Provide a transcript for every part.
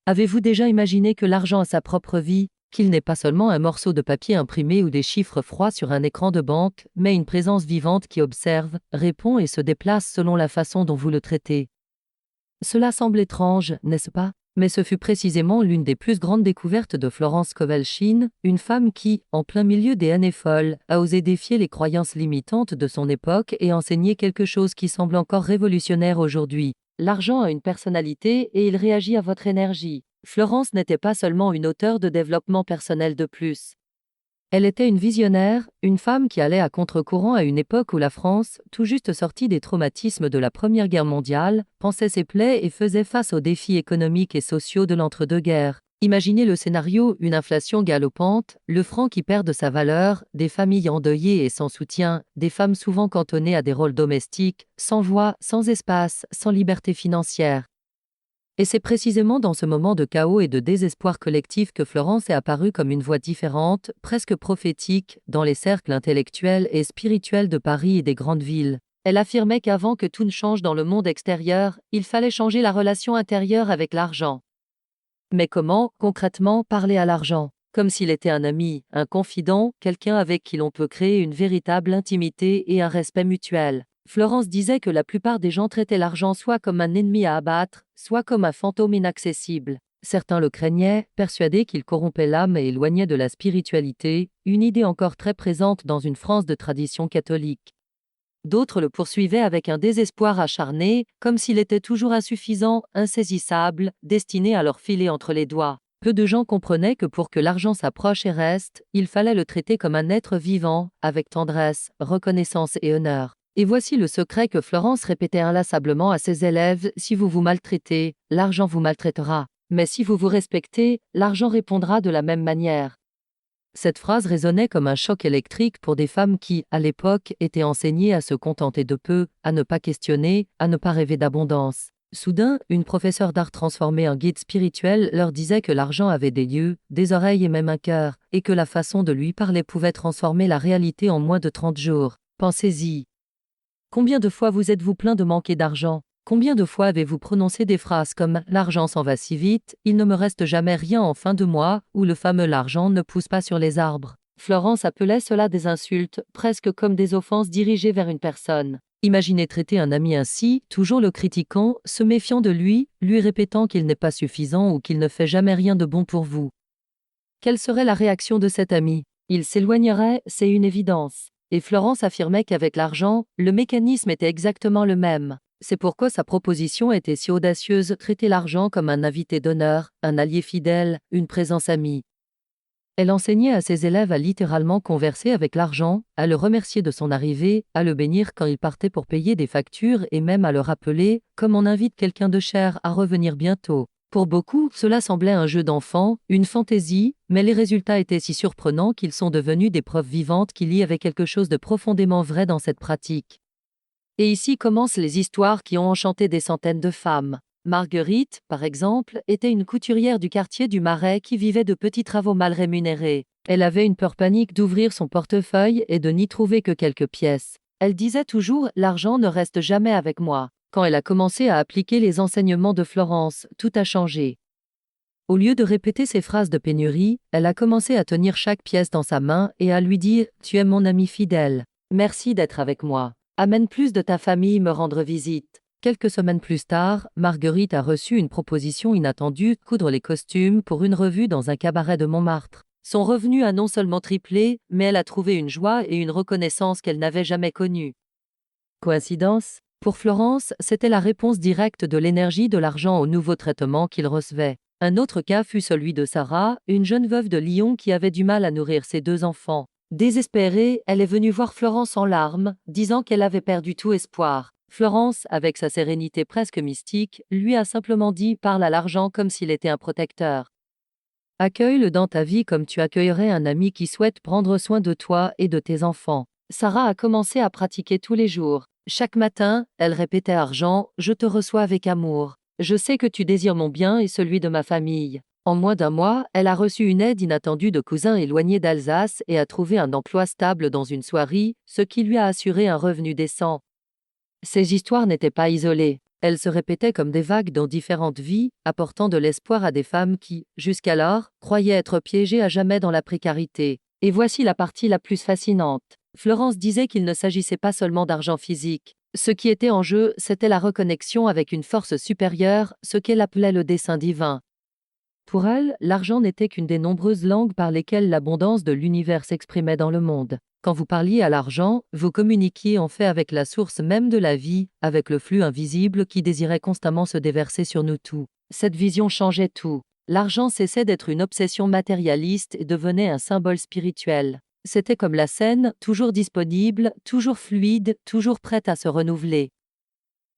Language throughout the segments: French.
Avez-vous déjà imaginé que l'argent a sa propre vie, qu'il n'est pas seulement un morceau de papier imprimé ou des chiffres froids sur un écran de banque, mais une présence vivante qui observe, répond et se déplace selon la façon dont vous le traitez? Cela semble étrange, n'est-ce pas? Mais ce fut précisément l'une des plus grandes découvertes de Florence Kowalczyk, une femme qui, en plein milieu des années folles, a osé défier les croyances limitantes de son époque et enseigner quelque chose qui semble encore révolutionnaire aujourd'hui. L'argent a une personnalité et il réagit à votre énergie. Florence n'était pas seulement une auteure de développement personnel de plus. Elle était une visionnaire, une femme qui allait à contre-courant à une époque où la France, tout juste sortie des traumatismes de la Première Guerre mondiale, pansait ses plaies et faisait face aux défis économiques et sociaux de l'entre-deux-guerres. Imaginez le scénario, une inflation galopante, le franc qui perd de sa valeur, des familles endeuillées et sans soutien, des femmes souvent cantonnées à des rôles domestiques, sans voix, sans espace, sans liberté financière. Et c'est précisément dans ce moment de chaos et de désespoir collectif que Florence est apparue comme une voix différente, presque prophétique, dans les cercles intellectuels et spirituels de Paris et des grandes villes. Elle affirmait qu'avant que tout ne change dans le monde extérieur, il fallait changer la relation intérieure avec l'argent. Mais comment, concrètement, parler à l'argent? Comme s'il était un ami, un confident, quelqu'un avec qui l'on peut créer une véritable intimité et un respect mutuel. Florence disait que la plupart des gens traitaient l'argent soit comme un ennemi à abattre, soit comme un fantôme inaccessible. Certains le craignaient, persuadés qu'il corrompait l'âme et éloignait de la spiritualité, une idée encore très présente dans une France de tradition catholique. D'autres le poursuivaient avec un désespoir acharné, comme s'il était toujours insuffisant, insaisissable, destiné à leur filer entre les doigts. Peu de gens comprenaient que pour que l'argent s'approche et reste, il fallait le traiter comme un être vivant, avec tendresse, reconnaissance et honneur. Et voici le secret que Florence répétait inlassablement à ses élèves: si vous vous maltraitez, l'argent vous maltraitera. Mais si vous vous respectez, l'argent répondra de la même manière. Cette phrase résonnait comme un choc électrique pour des femmes qui, à l'époque, étaient enseignées à se contenter de peu, à ne pas questionner, à ne pas rêver d'abondance. Soudain, une professeure d'art transformée en guide spirituel leur disait que l'argent avait des yeux, des oreilles et même un cœur, et que la façon de lui parler pouvait transformer la réalité en moins de 30 jours. Pensez-y. Combien de fois vous êtes-vous plaint de manquer d'argent? Combien de fois avez-vous prononcé des phrases comme « l'argent s'en va si vite, il ne me reste jamais rien en fin de mois » ou le fameux « l'argent ne pousse pas sur les arbres ». Florence appelait cela des insultes, presque comme des offenses dirigées vers une personne. Imaginez traiter un ami ainsi, toujours le critiquant, se méfiant de lui, lui répétant qu'il n'est pas suffisant ou qu'il ne fait jamais rien de bon pour vous. Quelle serait la réaction de cet ami? Il s'éloignerait, c'est une évidence. Et Florence affirmait qu'avec l'argent, le mécanisme était exactement le même. C'est pourquoi sa proposition était si audacieuse: traiter l'argent comme un invité d'honneur, un allié fidèle, une présence amie. Elle enseignait à ses élèves à littéralement converser avec l'argent, à le remercier de son arrivée, à le bénir quand il partait pour payer des factures et même à le rappeler, comme on invite quelqu'un de cher à revenir bientôt. Pour beaucoup, cela semblait un jeu d'enfant, une fantaisie, mais les résultats étaient si surprenants qu'ils sont devenus des preuves vivantes qu'il y avait quelque chose de profondément vrai dans cette pratique. Et ici commencent les histoires qui ont enchanté des centaines de femmes. Marguerite, par exemple, était une couturière du quartier du Marais qui vivait de petits travaux mal rémunérés. Elle avait une peur panique d'ouvrir son portefeuille et de n'y trouver que quelques pièces. Elle disait toujours « l'argent ne reste jamais avec moi ». Quand elle a commencé à appliquer les enseignements de Florence, tout a changé. Au lieu de répéter ces phrases de pénurie, elle a commencé à tenir chaque pièce dans sa main et à lui dire « Tu es mon ami fidèle. Merci d'être avec moi. Amène plus de ta famille me rendre visite ». Quelques semaines plus tard, Marguerite a reçu une proposition inattendue: coudre les costumes pour une revue dans un cabaret de Montmartre. Son revenu a non seulement triplé, mais elle a trouvé une joie et une reconnaissance qu'elle n'avait jamais connues. Coïncidence? Pour Florence, c'était la réponse directe de l'énergie de l'argent au nouveau traitement qu'il recevait. Un autre cas fut celui de Sarah, une jeune veuve de Lyon qui avait du mal à nourrir ses 2 enfants. Désespérée, elle est venue voir Florence en larmes, disant qu'elle avait perdu tout espoir. Florence, avec sa sérénité presque mystique, lui a simplement dit « parle à l'argent comme s'il était un protecteur. Accueille-le dans ta vie comme tu accueillerais un ami qui souhaite prendre soin de toi et de tes enfants ». Sarah a commencé à pratiquer tous les jours. Chaque matin, elle répétait à argent « je te reçois avec amour. Je sais que tu désires mon bien et celui de ma famille ». En moins d'un mois, elle a reçu une aide inattendue de cousins éloignés d'Alsace et a trouvé un emploi stable dans une soierie, ce qui lui a assuré un revenu décent. Ces histoires n'étaient pas isolées. Elles se répétaient comme des vagues dans différentes vies, apportant de l'espoir à des femmes qui, jusqu'alors, croyaient être piégées à jamais dans la précarité. Et voici la partie la plus fascinante. Florence disait qu'il ne s'agissait pas seulement d'argent physique. Ce qui était en jeu, c'était la reconnexion avec une force supérieure, ce qu'elle appelait le dessein divin. Pour elle, l'argent n'était qu'une des nombreuses langues par lesquelles l'abondance de l'univers s'exprimait dans le monde. Quand vous parliez à l'argent, vous communiquiez en fait avec la source même de la vie, avec le flux invisible qui désirait constamment se déverser sur nous tous. Cette vision changeait tout. L'argent cessait d'être une obsession matérialiste et devenait un symbole spirituel. C'était comme la Seine, toujours disponible, toujours fluide, toujours prête à se renouveler.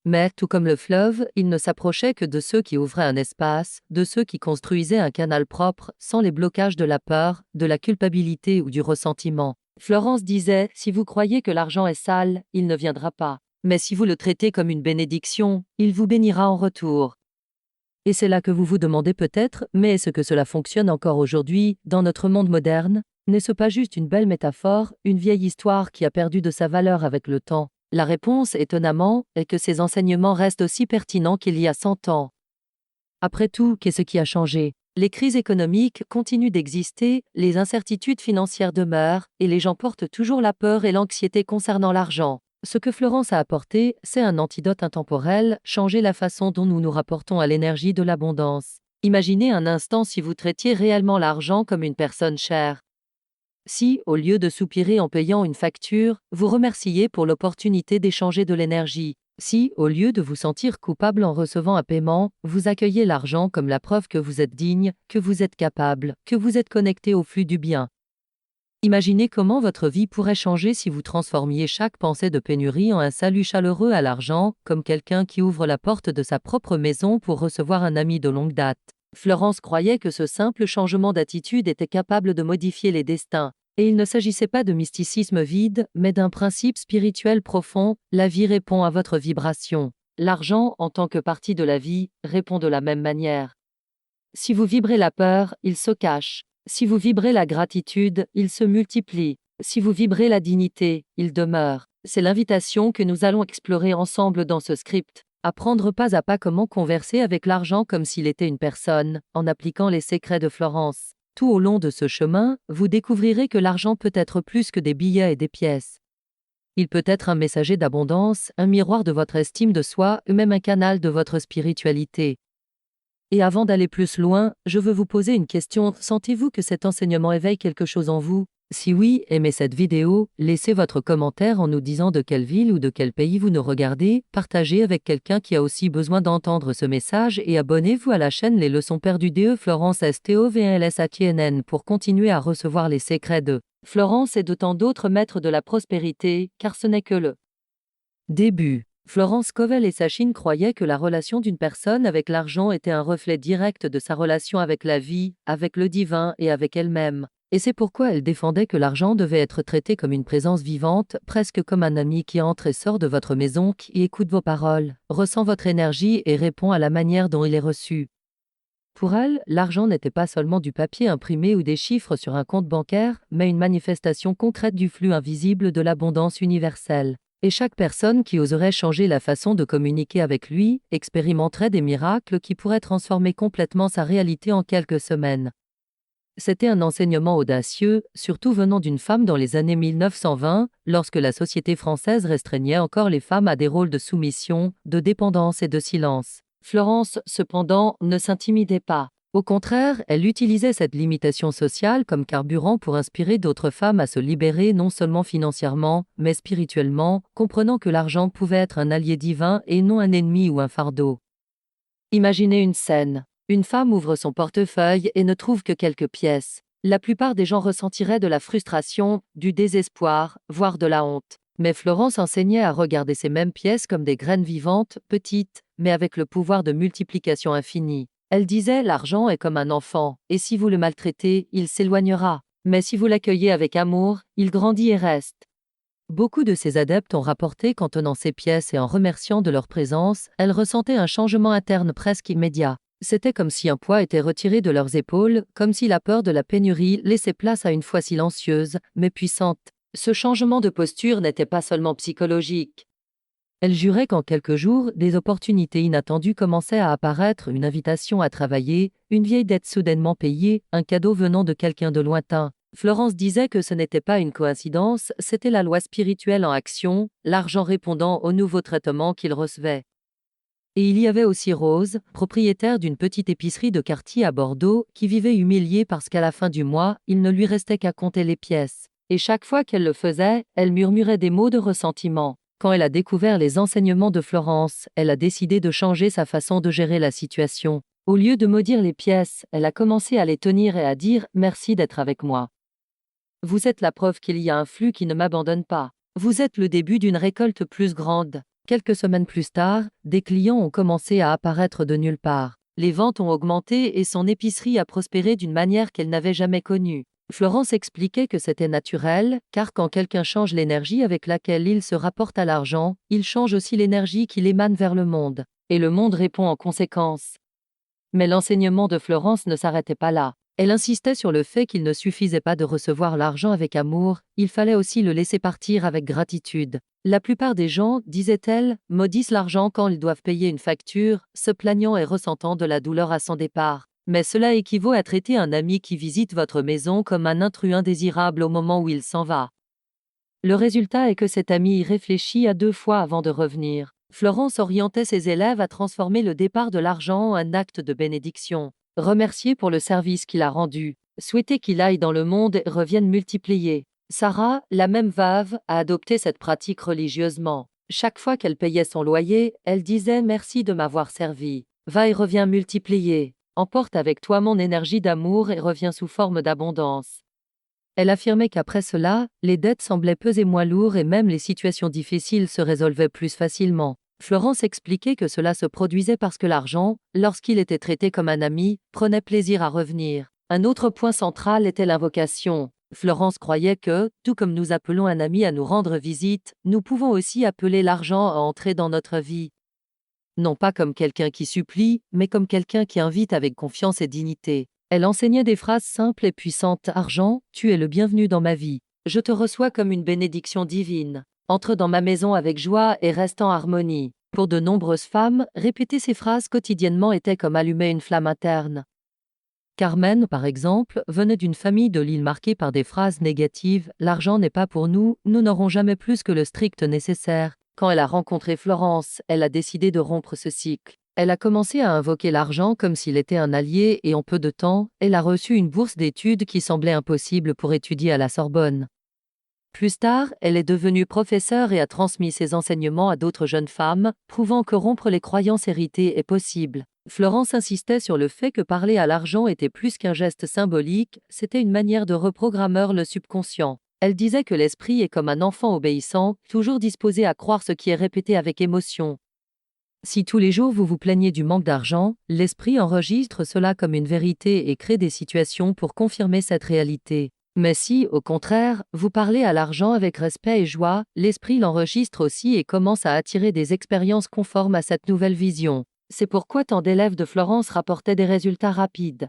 Mais, tout comme le fleuve, il ne s'approchait que de ceux qui ouvraient un espace, de ceux qui construisaient un canal propre, sans les blocages de la peur, de la culpabilité ou du ressentiment. Florence disait, si vous croyez que l'argent est sale, il ne viendra pas. Mais si vous le traitez comme une bénédiction, il vous bénira en retour. Et c'est là que vous vous demandez peut-être, mais est-ce que cela fonctionne encore aujourd'hui, dans notre monde moderne? N'est-ce pas juste une belle métaphore, une vieille histoire qui a perdu de sa valeur avec le temps? La réponse, étonnamment, est que ces enseignements restent aussi pertinents qu'il y a 100 ans. Après tout, qu'est-ce qui a changé? Les crises économiques continuent d'exister, les incertitudes financières demeurent, et les gens portent toujours la peur et l'anxiété concernant l'argent. Ce que Florence a apporté, c'est un antidote intemporel, changer la façon dont nous nous rapportons à l'énergie de l'abondance. Imaginez un instant si vous traitiez réellement l'argent comme une personne chère. Si, au lieu de soupirer en payant une facture, vous remerciez pour l'opportunité d'échanger de l'énergie. Si, au lieu de vous sentir coupable en recevant un paiement, vous accueillez l'argent comme la preuve que vous êtes digne, que vous êtes capable, que vous êtes connecté au flux du bien. Imaginez comment votre vie pourrait changer si vous transformiez chaque pensée de pénurie en un salut chaleureux à l'argent, comme quelqu'un qui ouvre la porte de sa propre maison pour recevoir un ami de longue date. Florence croyait que ce simple changement d'attitude était capable de modifier les destins. Et il ne s'agissait pas de mysticisme vide, mais d'un principe spirituel profond, la vie répond à votre vibration. L'argent, en tant que partie de la vie, répond de la même manière. Si vous vibrez la peur, il se cache. Si vous vibrez la gratitude, il se multiplie. Si vous vibrez la dignité, il demeure. C'est l'invitation que nous allons explorer ensemble dans ce script. Apprendre pas à pas comment converser avec l'argent comme s'il était une personne, en appliquant les secrets de Florence. Tout au long de ce chemin, vous découvrirez que l'argent peut être plus que des billets et des pièces. Il peut être un messager d'abondance, un miroir de votre estime de soi, ou même un canal de votre spiritualité. Et avant d'aller plus loin, je veux vous poser une question. Sentez-vous que cet enseignement éveille quelque chose en vous? Si oui, aimez cette vidéo, laissez votre commentaire en nous disant de quelle ville ou de quel pays vous nous regardez, partagez avec quelqu'un qui a aussi besoin d'entendre ce message et abonnez-vous à la chaîne Les Leçons perdues de Florence STOVLSATNN pour continuer à recevoir les secrets de Florence et de tant d'autres maîtres de la prospérité, car ce n'est que le début. Florence Scovel et Sachin croyaient que la relation d'une personne avec l'argent était un reflet direct de sa relation avec la vie, avec le divin et avec elle-même. Et c'est pourquoi elle défendait que l'argent devait être traité comme une présence vivante, presque comme un ami qui entre et sort de votre maison, qui écoute vos paroles, ressent votre énergie et répond à la manière dont il est reçu. Pour elle, l'argent n'était pas seulement du papier imprimé ou des chiffres sur un compte bancaire, mais une manifestation concrète du flux invisible de l'abondance universelle. Et chaque personne qui oserait changer la façon de communiquer avec lui expérimenterait des miracles qui pourraient transformer complètement sa réalité en quelques semaines. C'était un enseignement audacieux, surtout venant d'une femme dans les années 1920, lorsque la société française restreignait encore les femmes à des rôles de soumission, de dépendance et de silence. Florence, cependant, ne s'intimidait pas. Au contraire, elle utilisait cette limitation sociale comme carburant pour inspirer d'autres femmes à se libérer non seulement financièrement, mais spirituellement, comprenant que l'argent pouvait être un allié divin et non un ennemi ou un fardeau. Imaginez une scène. Une femme ouvre son portefeuille et ne trouve que quelques pièces. La plupart des gens ressentiraient de la frustration, du désespoir, voire de la honte. Mais Florence enseignait à regarder ces mêmes pièces comme des graines vivantes, petites, mais avec le pouvoir de multiplication infinie. Elle disait, l'argent est comme un enfant, et si vous le maltraitez, il s'éloignera. Mais si vous l'accueillez avec amour, il grandit et reste. Beaucoup de ses adeptes ont rapporté qu'en tenant ces pièces et en remerciant de leur présence, elles ressentaient un changement interne presque immédiat. C'était comme si un poids était retiré de leurs épaules, comme si la peur de la pénurie laissait place à une foi silencieuse, mais puissante. Ce changement de posture n'était pas seulement psychologique. Elle jurait qu'en quelques jours, des opportunités inattendues commençaient à apparaître, une invitation à travailler, une vieille dette soudainement payée, un cadeau venant de quelqu'un de lointain. Florence disait que ce n'était pas une coïncidence, c'était la loi spirituelle en action, l'argent répondant au nouveau traitement qu'il recevait. Et il y avait aussi Rose, propriétaire d'une petite épicerie de quartier à Bordeaux, qui vivait humiliée parce qu'à la fin du mois, il ne lui restait qu'à compter les pièces. Et chaque fois qu'elle le faisait, elle murmurait des mots de ressentiment. Quand elle a découvert les enseignements de Florence, elle a décidé de changer sa façon de gérer la situation. Au lieu de maudire les pièces, elle a commencé à les tenir et à dire « Merci d'être avec moi. Vous êtes la preuve qu'il y a un flux qui ne m'abandonne pas. Vous êtes le début d'une récolte plus grande. » Quelques semaines plus tard, des clients ont commencé à apparaître de nulle part. Les ventes ont augmenté et son épicerie a prospéré d'une manière qu'elle n'avait jamais connue. Florence expliquait que c'était naturel, car quand quelqu'un change l'énergie avec laquelle il se rapporte à l'argent, il change aussi l'énergie qu'il émane vers le monde. Et le monde répond en conséquence. Mais l'enseignement de Florence ne s'arrêtait pas là. Elle insistait sur le fait qu'il ne suffisait pas de recevoir l'argent avec amour, il fallait aussi le laisser partir avec gratitude. La plupart des gens, disait-elle, maudissent l'argent quand ils doivent payer une facture, se plaignant et ressentant de la douleur à son départ. Mais cela équivaut à traiter un ami qui visite votre maison comme un intrus indésirable au moment où il s'en va. Le résultat est que cet ami y réfléchit à 2 fois avant de revenir. Florence orientait ses élèves à transformer le départ de l'argent en un acte de bénédiction. Remercier pour le service qu'il a rendu. Souhaiter qu'il aille dans le monde et revienne multiplié. Sarah, la même veuve, a adopté cette pratique religieusement. Chaque fois qu'elle payait son loyer, elle disait « Merci de m'avoir servi. Va et reviens multiplié. Emporte avec toi mon énergie d'amour et reviens sous forme d'abondance. » Elle affirmait qu'après cela, les dettes semblaient peser moins lourd et même les situations difficiles se résolvaient plus facilement. Florence expliquait que cela se produisait parce que l'argent, lorsqu'il était traité comme un ami, prenait plaisir à revenir. Un autre point central était l'invocation. Florence croyait que, tout comme nous appelons un ami à nous rendre visite, nous pouvons aussi appeler l'argent à entrer dans notre vie. Non pas comme quelqu'un qui supplie, mais comme quelqu'un qui invite avec confiance et dignité. Elle enseignait des phrases simples et puissantes. « Argent, tu es le bienvenu dans ma vie. Je te reçois comme une bénédiction divine. Entre dans ma maison avec joie et reste en harmonie. » Pour de nombreuses femmes, répéter ces phrases quotidiennement était comme allumer une flamme interne. Carmen, par exemple, venait d'une famille de l'île marquée par des phrases négatives. « L'argent n'est pas pour nous, nous n'aurons jamais plus que le strict nécessaire. » Quand elle a rencontré Florence, elle a décidé de rompre ce cycle. Elle a commencé à invoquer l'argent comme s'il était un allié et en peu de temps, elle a reçu une bourse d'études qui semblait impossible pour étudier à la Sorbonne. Plus tard, elle est devenue professeure et a transmis ses enseignements à d'autres jeunes femmes, prouvant que rompre les croyances héritées est possible. Florence insistait sur le fait que parler à l'argent était plus qu'un geste symbolique, c'était une manière de reprogrammer le subconscient. Elle disait que l'esprit est comme un enfant obéissant, toujours disposé à croire ce qui est répété avec émotion. Si tous les jours vous vous plaignez du manque d'argent, l'esprit enregistre cela comme une vérité et crée des situations pour confirmer cette réalité. Mais si, au contraire, vous parlez à l'argent avec respect et joie, l'esprit l'enregistre aussi et commence à attirer des expériences conformes à cette nouvelle vision. C'est pourquoi tant d'élèves de Florence rapportaient des résultats rapides.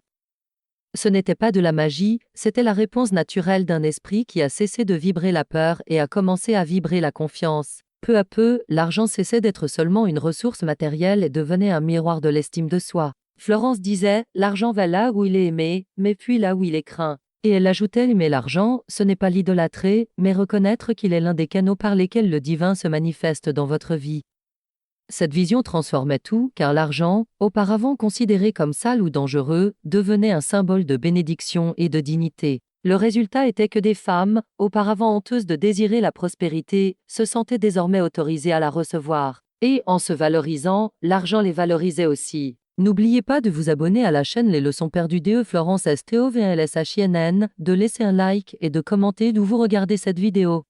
Ce n'était pas de la magie, c'était la réponse naturelle d'un esprit qui a cessé de vibrer la peur et a commencé à vibrer la confiance. Peu à peu, l'argent cessait d'être seulement une ressource matérielle et devenait un miroir de l'estime de soi. Florence disait « L'argent va là où il est aimé, mais puis là où il est craint ». Et elle ajoutait « Aimer l'argent, ce n'est pas l'idolâtrer, mais reconnaître qu'il est l'un des canaux par lesquels le divin se manifeste dans votre vie ». Cette vision transformait tout, car l'argent, auparavant considéré comme sale ou dangereux, devenait un symbole de bénédiction et de dignité. Le résultat était que des femmes, auparavant honteuses de désirer la prospérité, se sentaient désormais autorisées à la recevoir. Et, en se valorisant, l'argent les valorisait aussi. N'oubliez pas de vous abonner à la chaîne Les Leçons perdues de Florence STOVLSHINN, de laisser un like et de commenter d'où vous regardez cette vidéo.